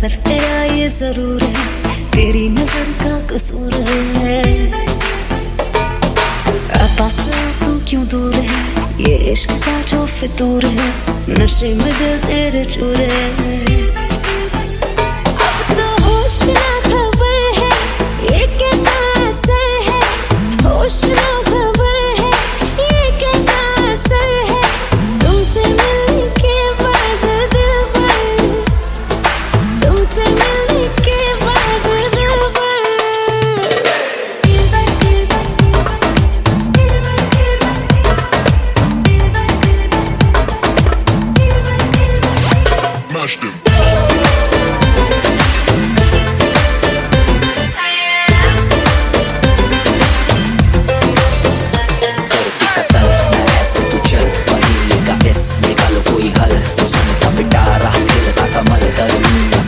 सिर्फ तेरा ये जरूर है, तेरी नजर का कसूर है। पास तू क्यों दूर है, ये इश्क का जो फितूर है, नशे में दिल तेरे चूर है। अब तो होश ना खबर है, ये कैसा असर है, होश ना खबर है, ये कैसा असर है, तुमसे मिलने के बाद दिल भर, तुमसे मिलने के बाद दिल भर।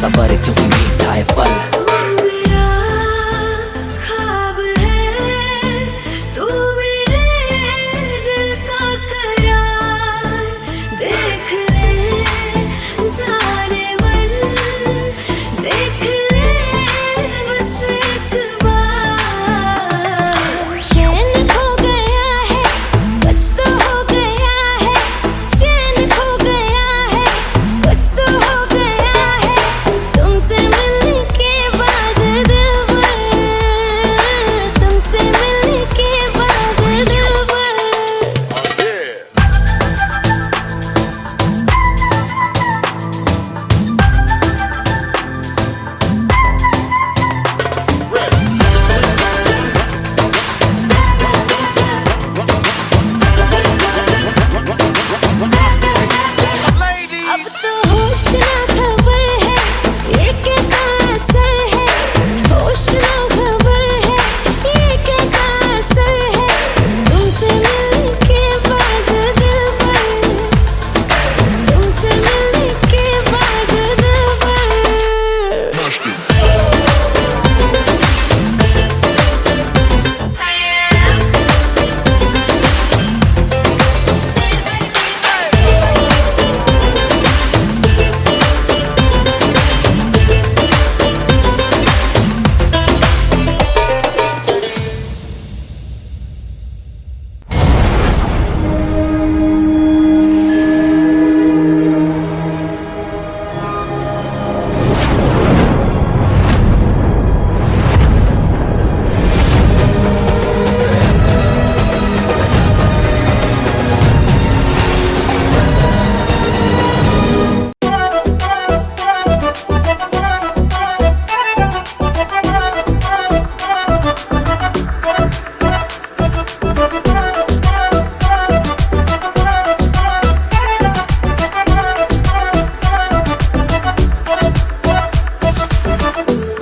सबर क्योंकि मीठा है फल। मेरा ख्वाब है, तू मेरे दिल का करार, देख ले जाने मन, देख ले बस एक बार। चैन खो गया है, कुछ तो हो गया है, चैन खो गया है, कुछ तो हो गया है, तुमसे मिलने के बाद दिल भर, तुमसे मिलने के बाद दिल भर। अब तो होश ना खबर है, ये कैसा असर है, होश ना खबर है, ये कैसा असर है, तुमसे मिलने के बाद दिल भर, तुमसे मिलने के बाद दिल भर।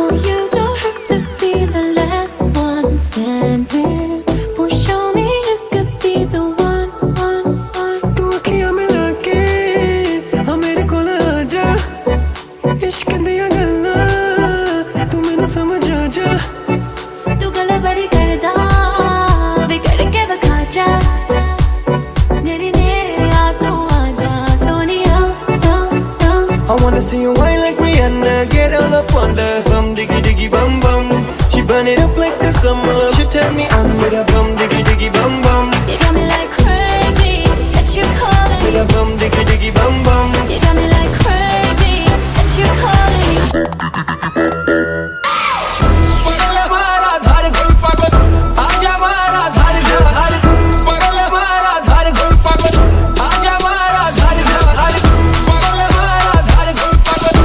Oh, you don't have to be the last one standing. Oh, show me you could be the one. तू अखियां मिला के मेरे कोल आजा, इश्क दियां गल्लां तू मैनू समझ आ जा। तू गल्ला बड़ी करदा वे करके विखा जा, नेड़े नेड़े आ तू आ जा Sonia. I wanna see you whine like Rihanna, get all up on the bum diggy diggy bum bum. She burn it up like the summer, she turn me on with a bum diggy diggy bum bum. You got me like crazy, that you calling With me. a bum diggy diggy bum bum. You got me like crazy, that you calling me. पगल मारा धार गुल पागल, आजा मारा धार गुल धार। पगल मारा धार गुल पागल, आजा मारा धार गुल धार। पगल मारा धार गुल पागल,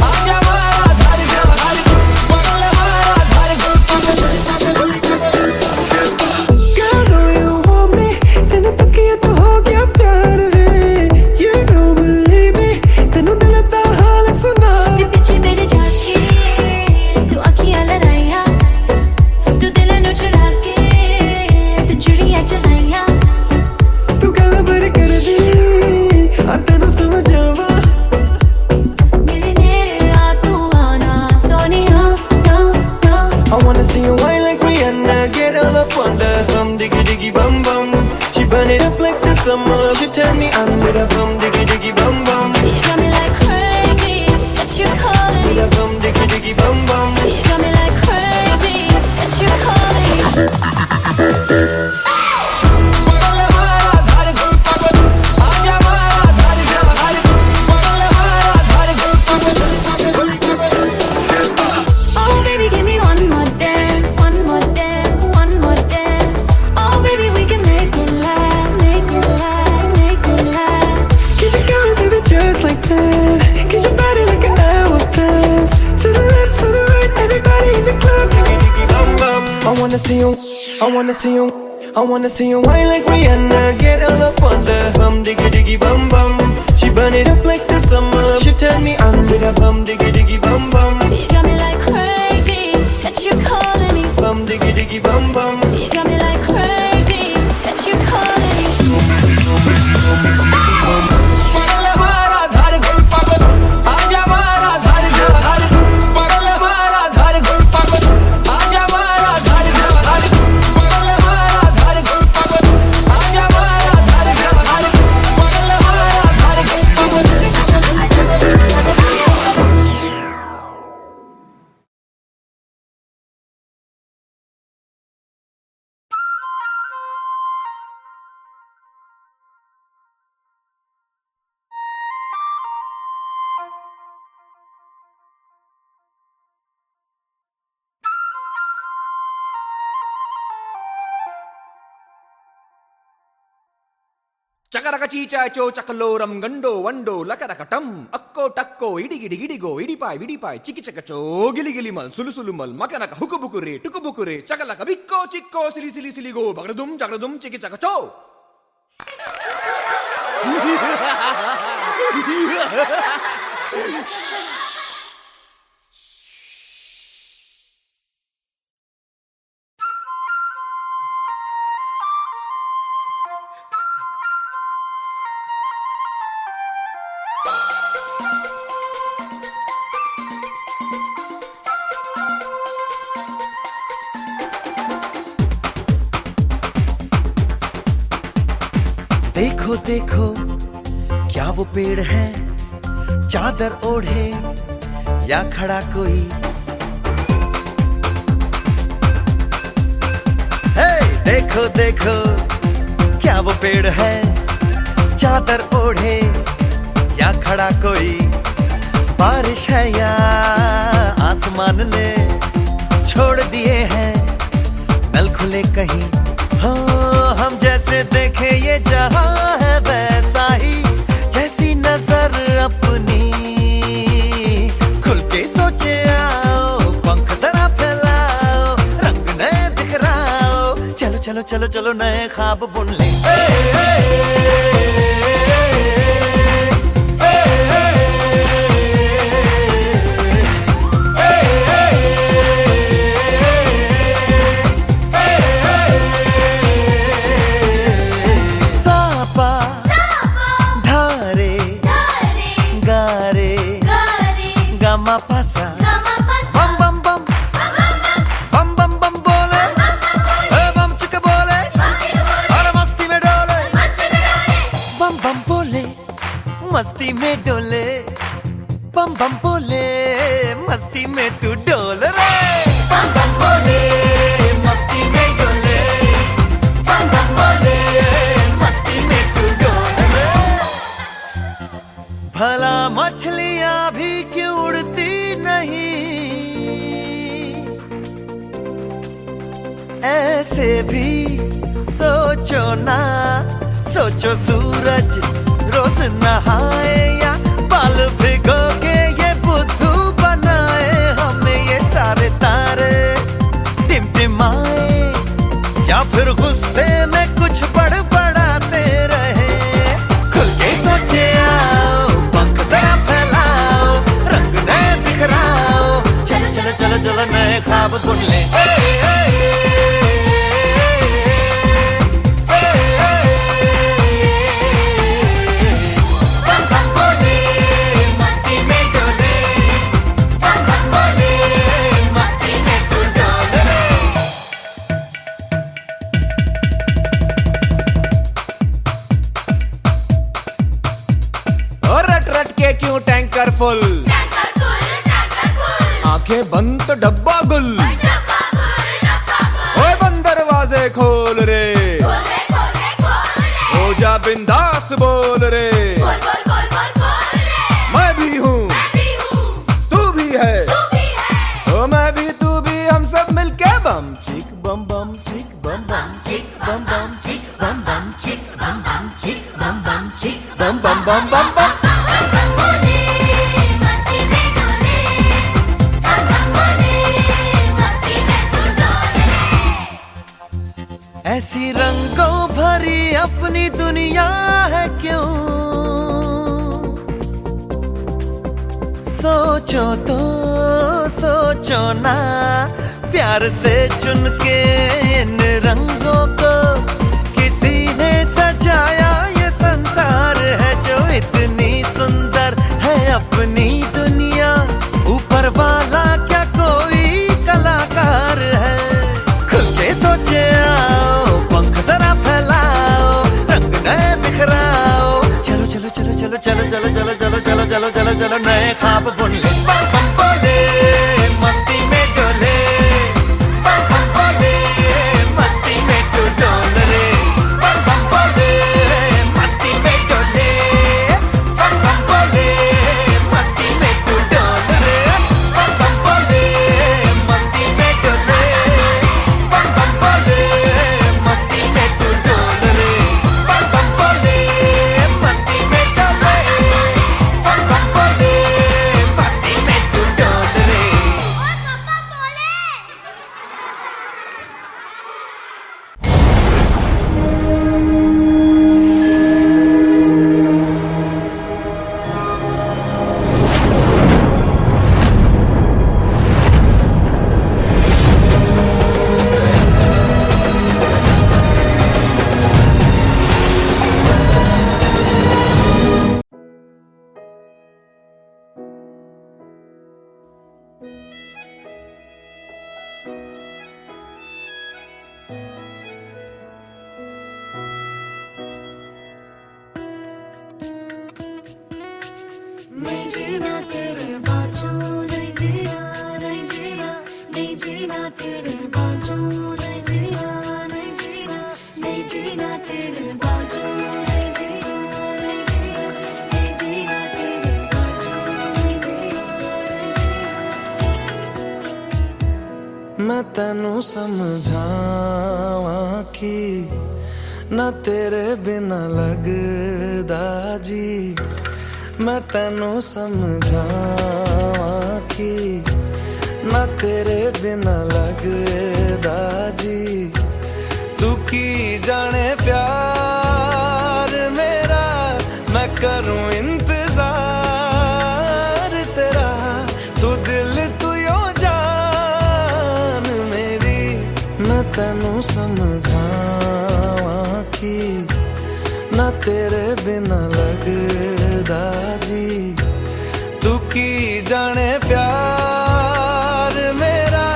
आजा मारा धार गुल धार। पगल मारा धार गुल पागल। Girl, know you want me, तेनू तकिया तो हो गया प्यार वे। You don't believe me, तेनू दिल दा हाल सुना। पीछे मेरे जाके तू अखियां लड़ाइया, तू दिल नू चुरा के तू चुड़ियां चलाइया। तू गल बड़ी कर दी, तेनू समझ आवा। मेरे नेड़े आ तू आना Sonia. I wanna see you whine like Rihanna, get all up on the bum diggy diggy bum bum. She burn it up like the summer, she turn me on with a bum diggy diggy bum bum. You got me like crazy, that you calling with a bum diggy diggy bum bum. You got me like crazy, that you're calling me. पगल हमारा धार गुल पागल आजा हमारा धार धार पगल हमारा धार गुल पागल Oh baby, give me one more dance, one more dance, one more dance. Oh baby, we can make it last, make it last, make it last. Keep it going, baby, just like that. Get your body like an hourglass. To the left, to the right, everybody in the club. Diggy diggy bum bum. I wanna see you, I wanna see you, I wanna see you whine like Rihanna. Get all up on the bum diggy diggy bum bum. She burn it up like the summer. She turn me on with a bum diggy diggy bum bum. You got me like crazy, that you're calling me. Bum diggy diggy bum bum. You got me like crazy, that you're calling me. पगल हमारा धार गुल पागल आजा हमारा धार धार पगल हमारा धार गुल पागल आजा हमारा धार धार पगल हमारा धार गुल पागल आजा हमारा धार धार पगल हमारा धार गुल చకరక చీచాచో చకలోరం గండో వండో లకరకటం అక్కో టక్కో ఇడిగిడి గిడిగో ఇడిపాయ్ విడిపాయ్ చికిచకచో గిలిగిలి మల్ సులుసులు మల్ మకనక హుకుబుకురే టుకుబుకురే చకలక బిక్కో చిక్కో సిలి సిలి సిలిగో బగడదుం జగడదుం చికిచకచో देखो देखो क्या वो पेड़ है चादर ओढ़े या खड़ा कोई हे देखो देखो क्या वो पेड़ है चादर ओढ़े या खड़ा कोई बारिश है या आसमान ने छोड़ दिए हैं नल खुले कहीं हो हम जैसे देखे ये जहां है वैसा ही जैसी नजर अपनी खुल के सोचे आओ पंख जरा फैलाओ रंग नए बिखराओ चलो चलो चलो चलो नए ख्वाब बुन ले Pasa bam bam bam bam bam bam bole bam chika bole aur masti mein dole bam bam bole masti mein dole bam bam bole masti mein tu dole re bam bam bole masti mein dole bam bam bole masti mein tu dole re भला मछलियां भी क्यों उड़ती ऐसे भी सोचो ना सोचो सूरज रोज नहाए या बाल भिगो के ये बुद्धू बनाए हमें ये सारे तारे टिमटिमाए या फिर गुस्से में कुछ बड़बड़ाते रहे खुल के सोचे आओ पंख जरा फैलाओ रंग नए बिखराओ चलो चलो चलो चलो नए ख्वाब बुन ले रट रट के क्यों टैंकर फुल आंखें बंद तो डब्बा गुल, ओए बंद दरवाजे खोल रे, हो जा बिंदास बोल रे, मैं भी हूँ तू भी है, ओ मैं भी तू भी, हम सब मिलके बम चिक बम बम चिक बम बम चिक बम बम चिक बम बम चिक बम बम चिक बम बम चिक बम बम बम बम बम। ऐसी रंगों भरी अपनी दुनिया है क्यों, सोचो तो सोचो ना, प्यार से चुन के इन रंगों को किसी ने सजाया, ये संसार है जो इतनी सुंदर है अपनी दुनिया, ऊपर वाला क्या कोई कलाकार है, खुल के सोचे आओ, पंख जरा फैलाओ, रंग नए बिखराओ, चलो चलो चलो चलो चलो चलो चलो चलो चलो चलो चलो चलो नए ख्वाब बुन ले, बम बम बोले मस्ती में डोले, बम बम बोले मस्ती में तू डोल रे, बम बम बोले मस्ती में डोले, बम बम बोले मस्ती में तू डोल रे, बम बम बोले मस्ती में डोले, बम बम बोले मस्ती में तू डोल रे, बम बम बोले मस्ती में डोले, बम बम बोले मस्ती में तू डोल रे। नहीं जीना तेरे बाजू, नहीं जीना, नहीं जीना, नहीं जीना तेरे बाजू, नहीं जीना, नहीं जीना, नहीं जीना तेरे बाजू, नहीं जीना, नहीं जीना, नहीं जीना तेरे बाजू, नहीं जीना, नहीं जीना। मैं तेनू समझावां कि ना तेरे बिना लगदा जी, मैं तेनू समझावां कि ना तेरे बिना लगदा जी, तू की जाने प्यार मेरा, मैं करूं इंतजार तेरा, तू दिल तू यो जान मेरी, मैं तेनू समझावां कि ना तेरे बिना लगदा जी, तू की जाने प्यार मेरा,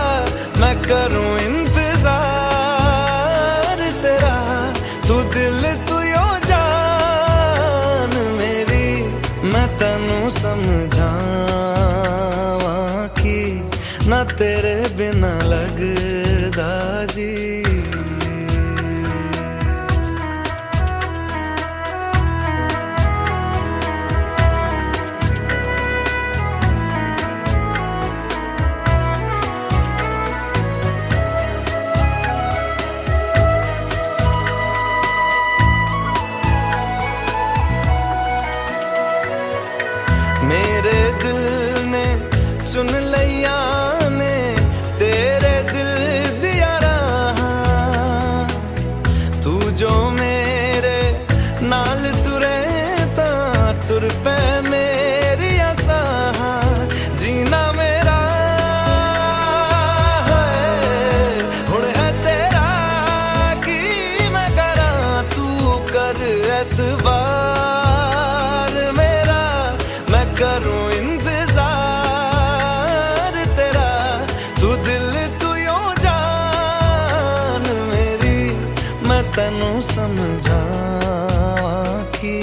मैं करूं इंतजार तेरा, तू दिल तू यो जान मेरी, मैं तेनू समझावां कि ना तेरे बिना लगदा जी। मेरे दिल ने चुन लिया ने तेरे दिल दिया रहा, तू जो मेरे नाल तुरे ता तुर पे मेरी आसा, जीना मेरा है हुण है तेरा की मैं करा, तू कर एतबार मेरा, मैं करूं इंतजार तेरा, तू दिल तू यो जान मेरी, मैं तेनू समझावां कि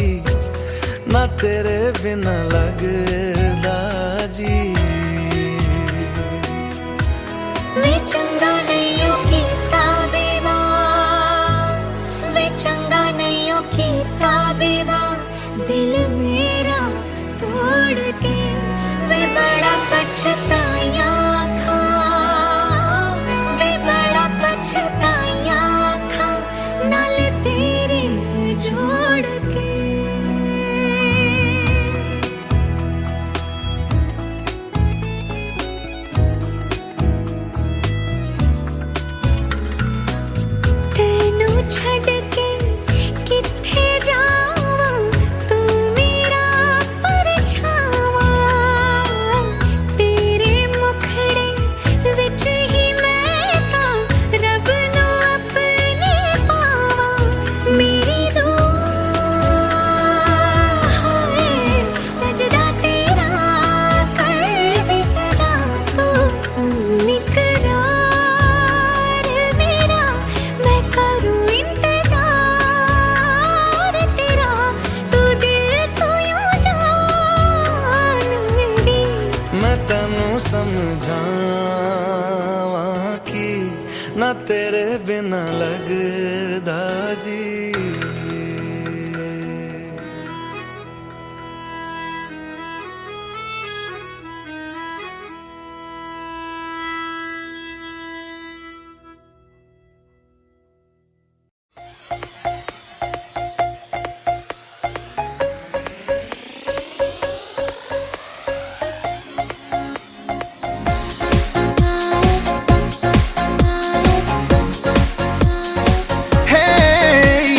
ना तेरे बिना लगदा जी। पछताया खा वे बड़ा पछताया खा नाल तेरे जोड़ के तेनू छड़ के किथे जावां तू मेरा परछावा तेरे मुखड़े विच ही मैं तां रब नू अपने पावां मेरी दुआ है सजदा तेरा कर दे सदा तू सुन इकरार मेरा मैं करूं इंतजार तेरा तू दिल तो यूं जान मेरी मैं तेनू समझावां कि ना तेरे बिना लगदा जी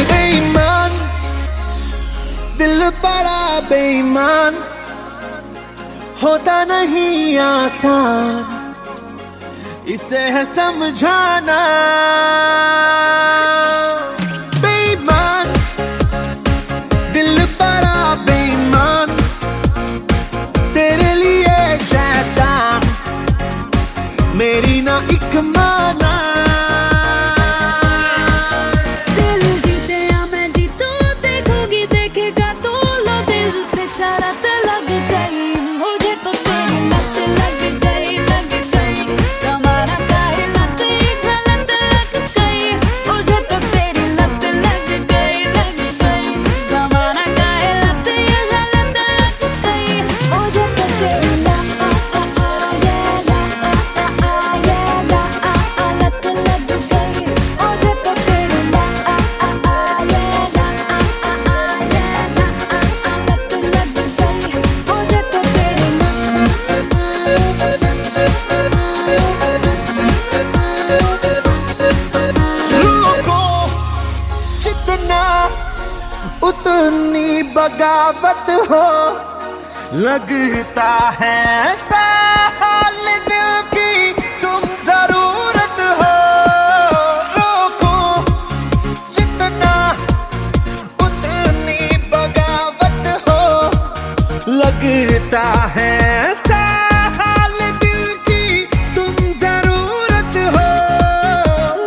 बेईमान दिल बड़ा बेईमान होता नहीं आसान इसे है समझाना बेईमान दिल बड़ा बेईमान तेरे लिए शैतान मेरी ना एक माना दिल जीते या मैं जीतूं देखोगी देखेगा तू लो दिल से शरारत लग गई मुझे तो तेरी लत लग गई जमाना का है लत गलत लग गई मुझे तो तेरी लत लग गई जमाना का है लत गलत लग गई मुझे तो तेरी लत रुको जितना उतनी बगावत हो लगता है ऐसा हाल दिल की तुम जरूरत हो रोको जितना उतनी बगावत हो लगता है ऐसा हाल दिल की तुम जरूरत हो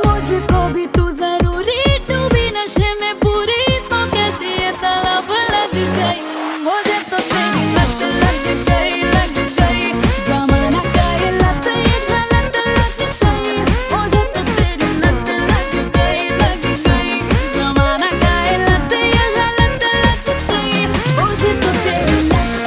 मुझको भी तू जरूरी डूबी नशे में पूरी तो कैसी ये तलब लग गई मुझे तो तेरी लत लग गई जमाना का ये लत ये गलत लग गई मुझे तो तेरी लत लग गई जमाना का ये लत ये गलत लग गई मुझे तो तेरी लत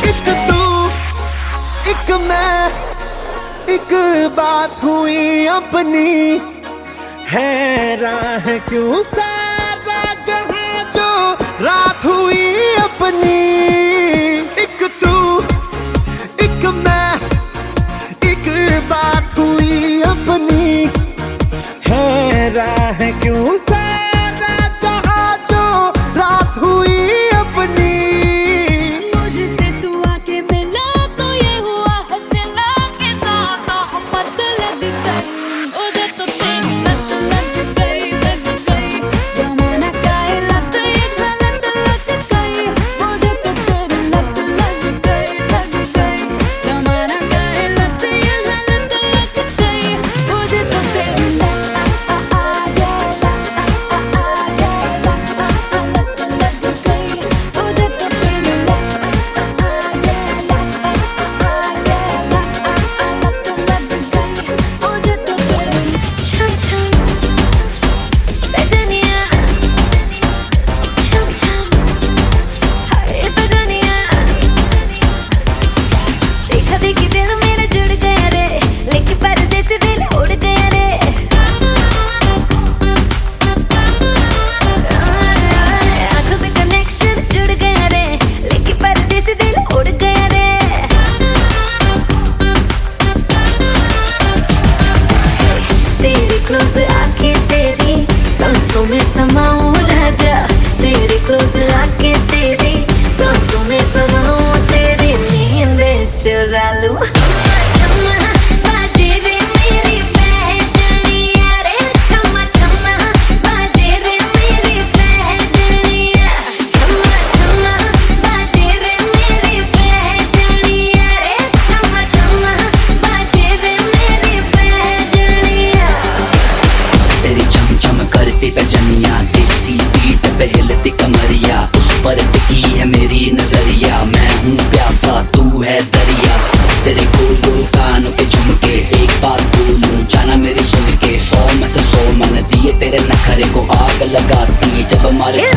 एक तू एक मैं एक बात हुई अपनी है राह क्यों सारा जहां जो रात हुई अपनी एक तू एक मैं एक बात हुई अपनी है राह क्यों सारा जहां जो रात हुई अपनी मुझसे तू आके मिला तो ये हुआ हंसना के साथ मोहब्बत लग गई मुझे तो तेरी लत लग गई जमाना का ये लत ये गलत लग गई मुझे तो तेरी लत है दरिया। तेरे गोलू कानों के झुमके, एक बात बोलूं जाना मेरी सुन के, 100 में से 100 मन दिए तेरे नखरे को आग लगाती जब हमारे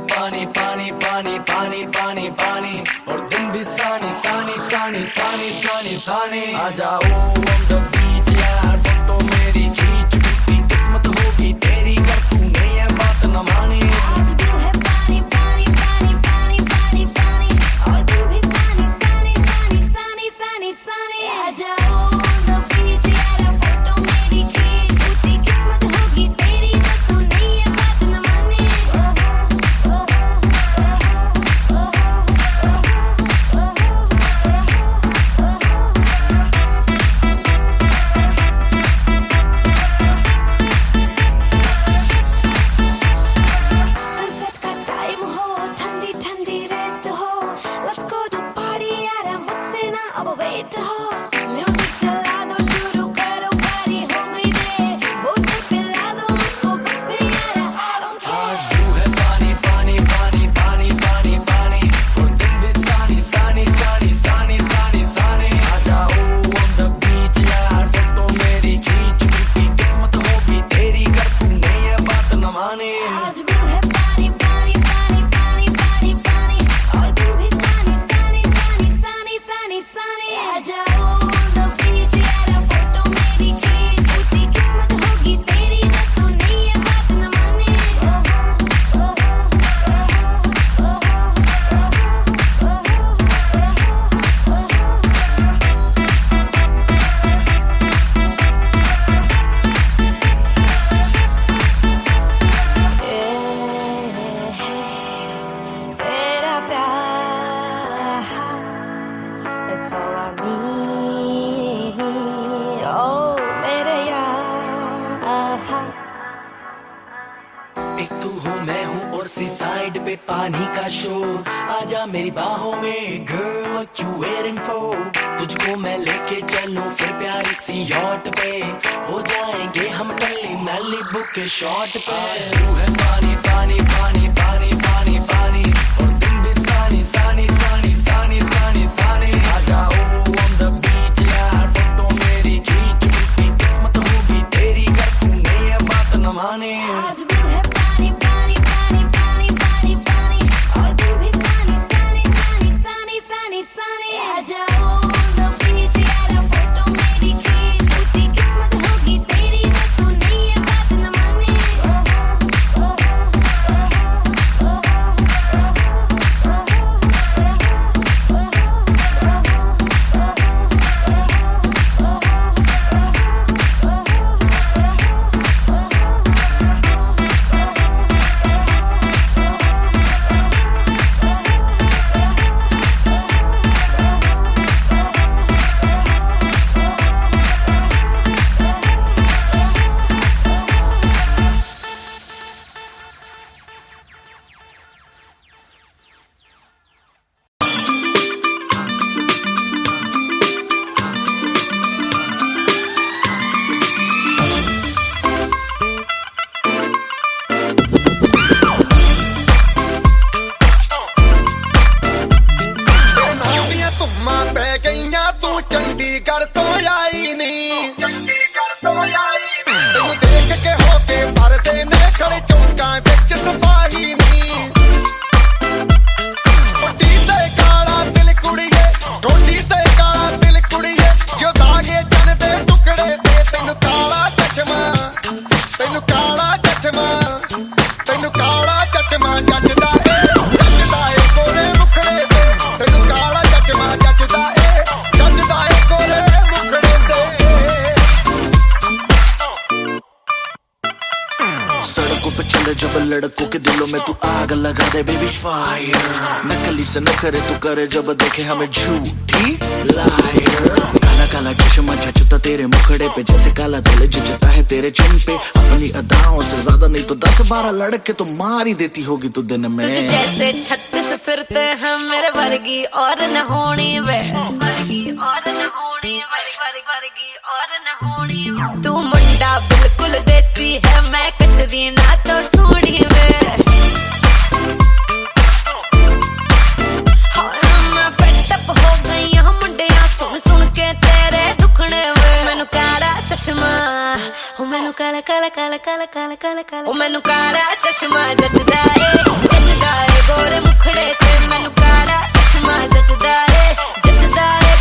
पानी पानी पानी पानी पानी पानी और तुम भी सानी सानी सानी सानी सानी सानी आ जाओ on the beach यार, फोटो मेरी खींच, टूटी किस्मत होगी तेरी कर तूने ये बात न मानी। आज भी है पानी पानी पानी पानी पानी पानी और तुम भी सानी सानी सानी सानी सानी सानी आ जाओ on the beach यार, फोटो मेरी खींच, टूटी किस्मत होगी तेरी कर तूने ये बात न मानी। एक तू हो मैं हूँ और सी साइड पे पानी का शोर, आजा मेरी बाहों में girl what you waiting for। तुझको मैं लेके चलूं फिर प्यारी सी यॉट पे, हो जाएंगे हम टल्ली मैलिबू के शॉट पे। तू है पानी पानी पानी पानी पानी पानी और तुम भी सानी सानी सानी सानी सानी सानी आ जाओ on the beach यार, फोटो मेरी खींच, टूटी किस्मत होगी तेरी कर तूने ये बात न मानी। आज भी है पानी पानी पानी पानी पानी पानी और तुम भी सानी सानी सानी सानी सानी सानी आ जाओ on the beach यार, फोटो मेरी खींच, टूटी किस्मत होगी तेरी कर तूने ये बात न मानी। तो आई नहीं तेनू देख के होके भरदे ने खड़े चौंका बिच सिपाही नहीं टोटी ते काला दिल कुड़िए टोटी ते काला दिल कुड़िए जो दागे जन दे टुकड़े दे तेनू काला चश्मा तेनू काला चश्मा तेनू काला चश्मा जचदा ए गोरे मुखड़े दे तेनू काला चश्मा जचदा ए गोरे मुखड़े दे सड़कों पे चले जब लड़कों के दिलों में तू आग लगा दे बेबी फायर नकली से न करे तू करे जब देखे हमें झूठी लायर काला काला चश्मा जचता तेरे मुखड़े पे जैसे काला दिल जचता है तेरे चिन पे अपनी अदाओं से ज्यादा नहीं तो 10-12 लड़के तो मार ही देती होगी तू दिन में तुझे जैसे 36 फिरते हैं मेरे वर्गी और न होनी वे वर्गी और न होनी वर्गी और न होनी तू मुंडा बिल्कुल देसी है मैं कटरी ना तो सूढ़ी वे मैं फेड अप हो गई हूं मुंडिया सुन सुन के तेरे दुखने वे मैनू काला चश्मा ओ मैनू काला काला काला काला काला काला काला ओ मैनू काला चश्मा जचदा ए गोरे मुखड़े ते मैनू काला चश्मा जचदा ए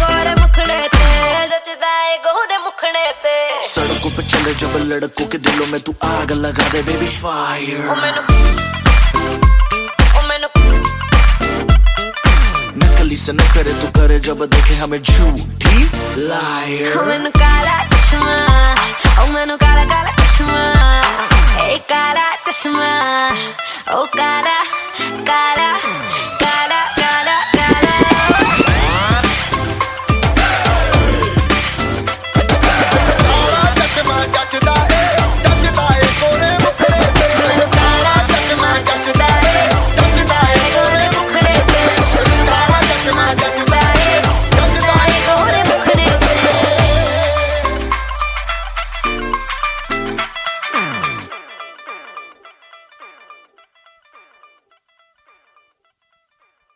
गोरे मुखड़े ते जचदा ए गोरे मुखड़े ते सड़कों पे चले जब लड़कों के दिलों में तू आग लगा दे बेबी फायर ओ मैनू नकली से न करे तू करे जब देखे हमें झूठी लायर ओ मैनू काला चश्मा ओ मैनू काला काला चश्मा ए काला चश्मा ओ काला काला काला काला काला चश्मा जचदा ए गोरे मुखड़े ते काला चश्मा जचदा ए गोरे मुखड़े ते काला चश्मा जचदा ए गोरे मुखड़े ते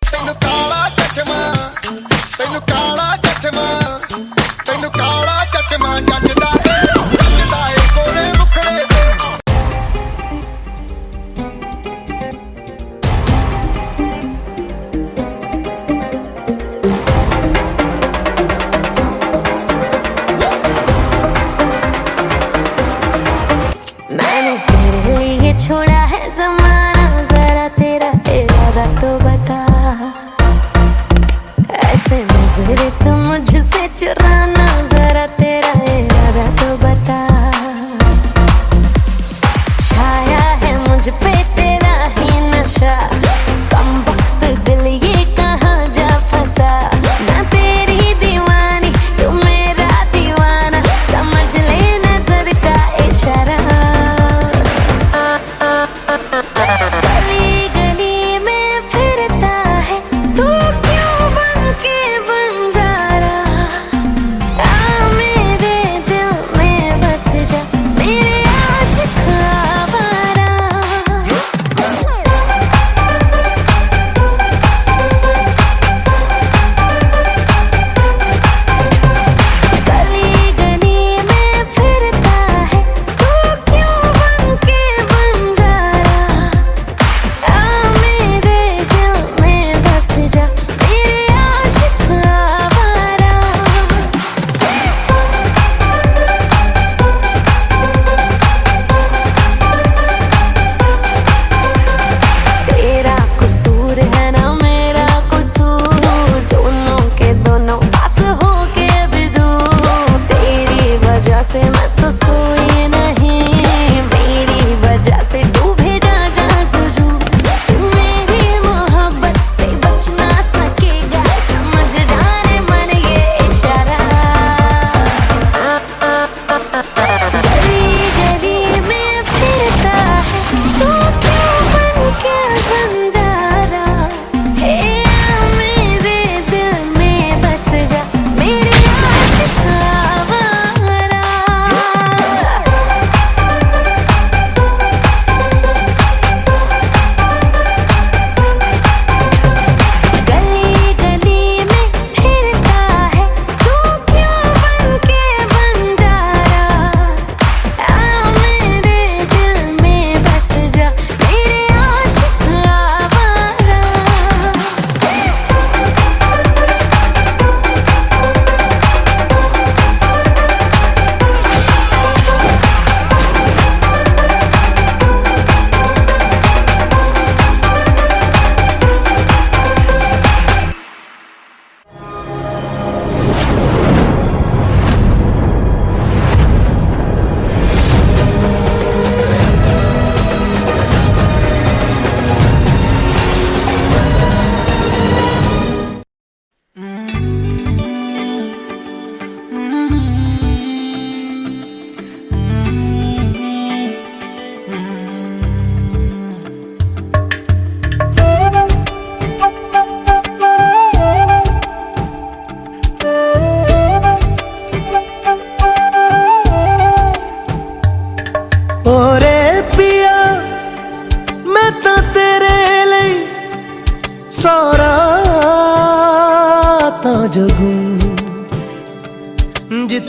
तेनू काला चश्मा तेनू काला चश्मा तेनू काला चश्मा जचदा ए गोरे मुखड़े ते मैंने तेरे लिए छोड़ा है ज़माना जरा तेरा इरादा तो बता ऐसे नजरे तो मुझसे चुराना जरा तेरा इरादा तो बता छाया है मुझ पे तेरा ही नशा कम वक्त दिल ये कहाँ जा फंसा मैं तेरी दीवानी तू मेरा दीवाना समझ ले नजर का इशारा गली गली में फिरता है तू क्यों बन के बंजारा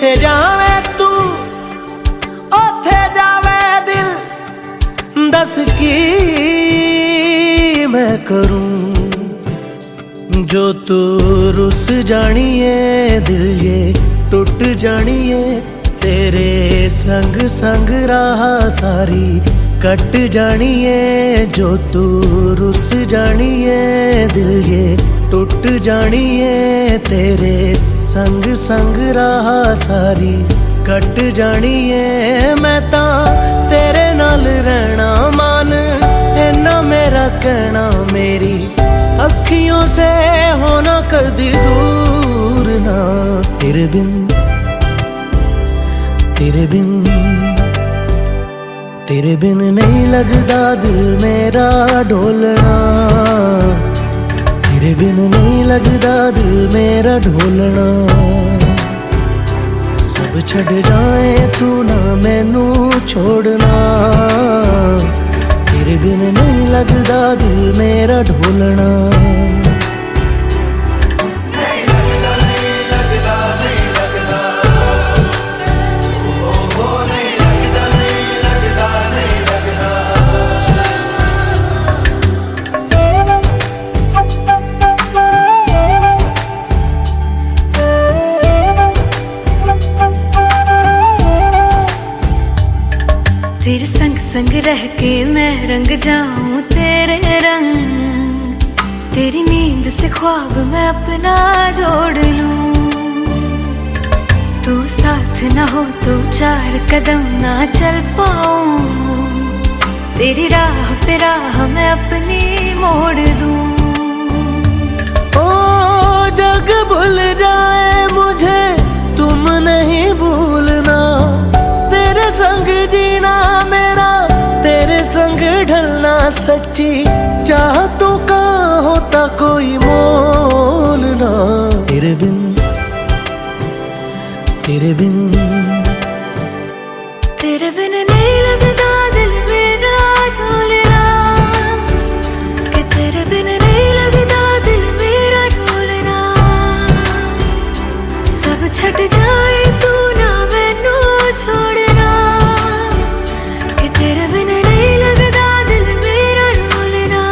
जिथे जावे तू ओथे जावे दिल, दस की मैं करूं जो तू रुस जानिए, दिल ये टूट जानिए, तेरे संग संग राह सारी कट जानिए, जो तू रुस जानिए, दिल ये टूट जानिए, तेरे संग संग राह सारी कट जानिए। मैं तां तेरे नाल रहना मान, इन्ना मेरा कहना, मेरी अखियों से होना कदी दूर ना, तेरे बिन तेरे बिन तेरे बिन नहीं लगदा दिल मेरा ढोलना, तेरे बिन नहीं लगदा दिल मेरा ढोलना। सब छड़ जाए तू ना मैनू छोड़ना, तेरे बिन नहीं लगदा दिल मेरा ढोलना। तेरे संग संग रह के मैं रंग जाऊं तेरे रंग, तेरी नींद से ख्वाब मैं अपना जोड़ लूं। तू साथ ना हो तो चार कदम ना चल पाऊं, तेरी राह पे राह मैं अपनी मोड़ दूं। ओ जग भूल जाए मुझे तुम नहीं भूलना, तेरे संग जीना मेरा, तेरे संग ढलना, सच्ची चाहतों का होता कोई मोल ना। तेरे बिन तेरे बिन तेरे बिन नहीं लगदा दिल मेरा ढोलना, कि तेरे बिन नहीं लगदा दिल मेरा ढोलना। सब छट जाए तू ना मैनू छोड़ना, कि तेरे बिन नहीं लगदा दिल मेरा ढोलना।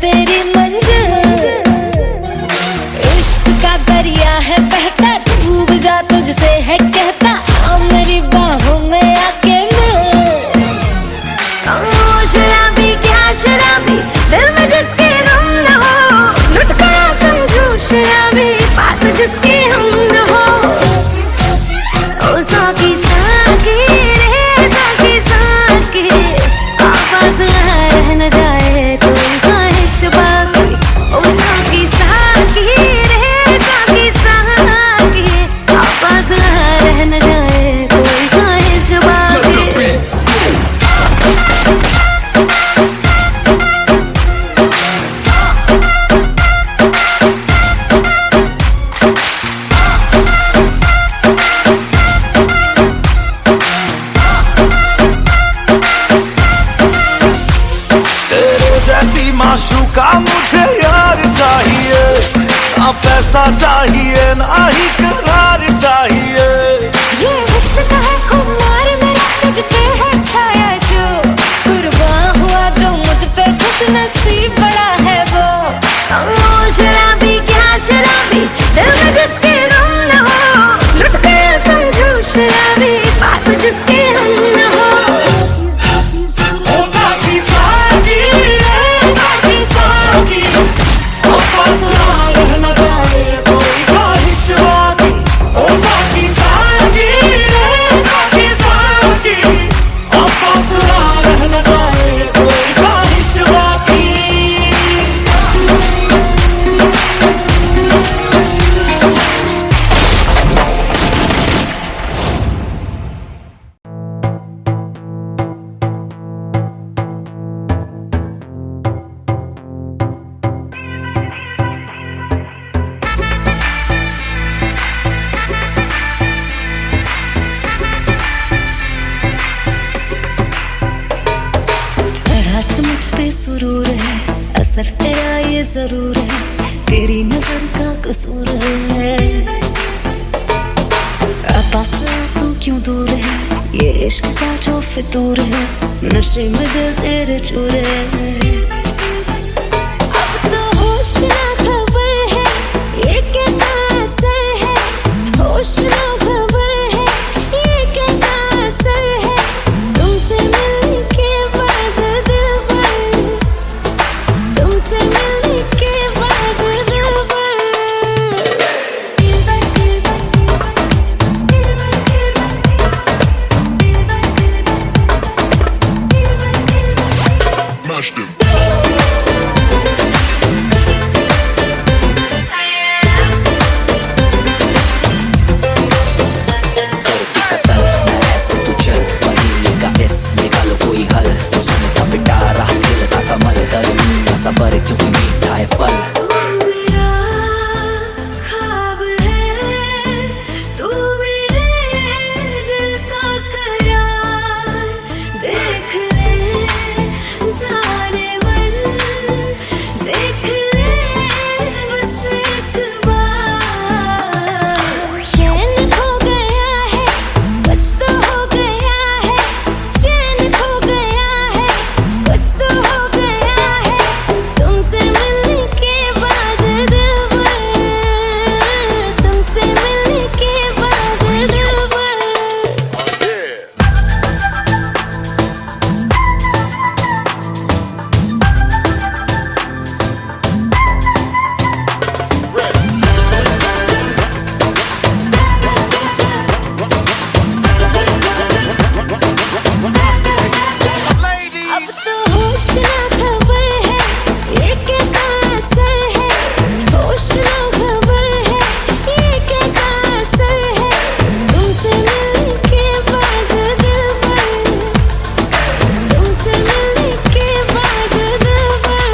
तेरी मंजिल इश्क का दरिया है बहता, डूब जा तुझसे है कहता, आ मेरी बाहों में आके मिल। शराबी क्या शराबी, दिल में जिसके गम न हो, लुट गया समझो शराबी, पास जिसके हम न हो। ओ साकी साकी रे साकी साकी, आवाज रह न जाए कोई ख्वाहिश बाकी। ओ साकी साकी रे साकी साकी, आवाज रह न जाए कोई ख्वाहिश बाकी। माशूका मुझे यार चाहिए, ना पैसा चाहिए ना ही करार चाहिए। ये हुस्न का है खुमार मेरा, तुझ पे है छाया जो, कुर्बान हुआ जो मुझ पे खुश नसीब बड़ा है वो। असर तेरा ये जरूर है, तेरी नजर का कसूर है। पास तू क्यों दूर है, ये इश्क का जो फितूर है, नशे में दिल तेरे चूर है। अब तो होश ना खबर है, ये कैसा असर है, होश ना खबर है, ये कैसा असर है, तुमसे मिलने के बाद दिल भर, तुमसे मिलने के बाद दिल भर। सबर क्योंकि मीठा है फल। तू मेरा ख्वाब है, तू मेरे दिल का करार, देख ले जाने मन, देख ले बस एक बार। चैन खो गया है, कुछ तो हो गया है, चैन खो गया है, कुछ तो हो गया है, तुमसे मिलने के बाद दिल भर, तुमसे मिलने के बाद दिल भर। अब तो होश ना खबर है, ये कैसा असर है, होश ना खबर है, ये कैसा असर है, तुमसे मिलने के बाद दिल भर, तुमसे मिलने के बाद दिल भर।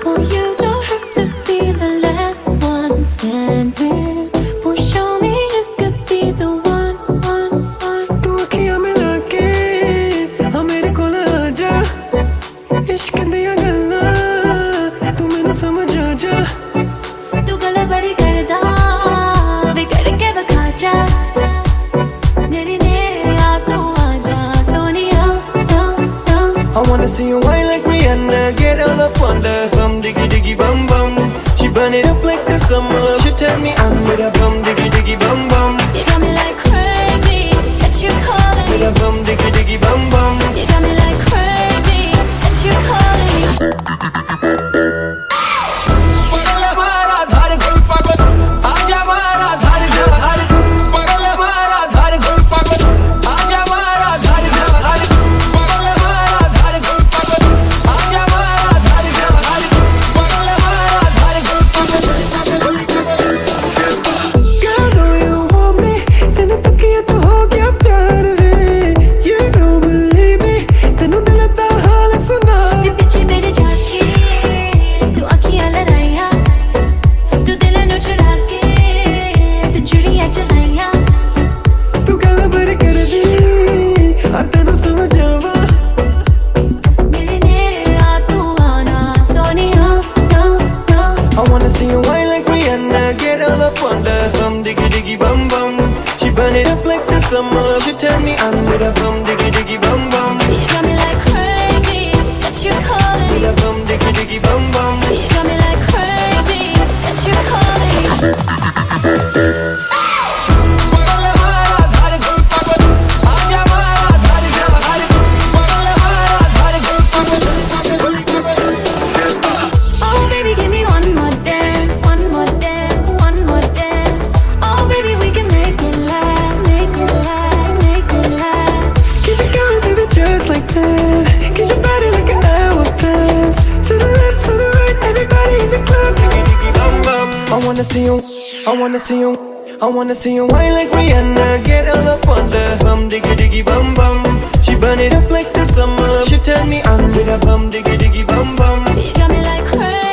Oh, you don't have to be the last one standing. Oh, show me you could be the one. तू अखियां मिला के हाँ मेरे कोल आजा, इश्क दियां गल्लां तू मैनू समझ आ जा। तू गल बड़ी करदा वे करके विखा जा, नेड़े नेड़े आ तू आ जा Sonia. I wanna see you whine like Rihanna, get all up on the bum diggy diggy bum bum. She burn it up like the summer. She turn me on with a bum diggy diggy bum bum. You got me like crazy that you calling With me. a bum diggy diggy bum bum. You got me like crazy that you calling me. पगल मारा धार गुल पागल, आजा मारा धार धार, पगल मारा धार गुल पागल, आजा मारा धार धार, पगल मारा धार गुल पागल, आजा मारा धार धार, wanna see you, I wanna see you, I wanna see you whine like Rihanna. Get all up on the bum diggy diggy bum bum. She burn it up like the summer. She turn me on with a bum diggy diggy bum bum. You got me like crazy.